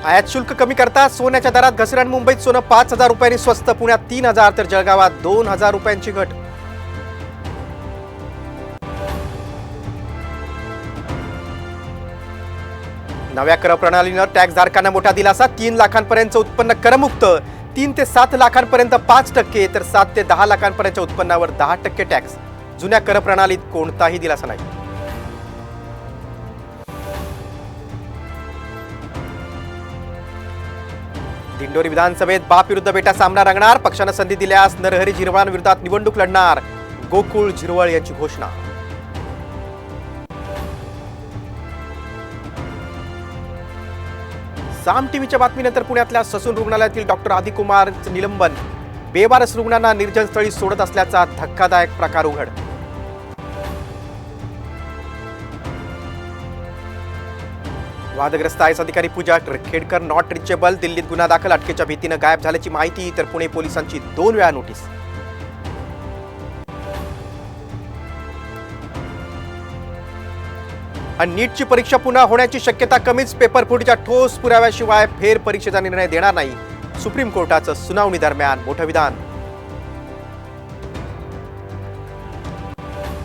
आयात शुल्क कमी करता सोन्याच्या दरात घसरण. मुंबईत सोनं 5,000 रुपयांनी स्वस्त, पुण्यात 3,000 तर जळगावात 2,000 रुपयांची घट. नव्या कर प्रणालीनं टॅक्सधारकांना मोठा दिलासा. 3 लाखांपर्यंतचं उत्पन्न करमुक्त, 3 ते 7 लाखांपर्यंत 5%, तर 7 ते 10 लाखांपर्यंतच्या उत्पन्नावर 10% टॅक्स. जुन्या कर प्रणालीत कोणताही दिलासा नाही. दिंडोरी विधानसभेत बाप विरुद्ध बेटा सामना रंगणार. पक्षानं संधी दिल्यास नरहरी झिरवळांविरोधात निवडणूक लढणार. गोकुळ झिरवळ यांची घोषणा. साम टीव्हीच्या बातमीनंतर पुण्यातल्या ससून रुग्णालयातील डॉक्टर आदिकुमारचं निलंबन. बेवारस रुग्णांना निर्जन स्थळी सोडत असल्याचा धक्कादायक प्रकार उघड. वादग्रस्त आयएस अधिकारी पूजा खेडकर नॉट रिचेबल. दिल्लीत गुन्हा दाखल. अटकेच्या भीतीनं गायब झाल्याची माहिती. तर पुणे पोलिसांची 2 वेळा नोटीस. आणि नीटची परीक्षा पुन्हा होण्याची शक्यता कमीच. पेपर फुटीच्या ठोस पुराव्याशिवाय फेर परीक्षेचा निर्णय देणार नाही. सुप्रीम कोर्टाचं सुनावणी दरम्यान मोठं विधान.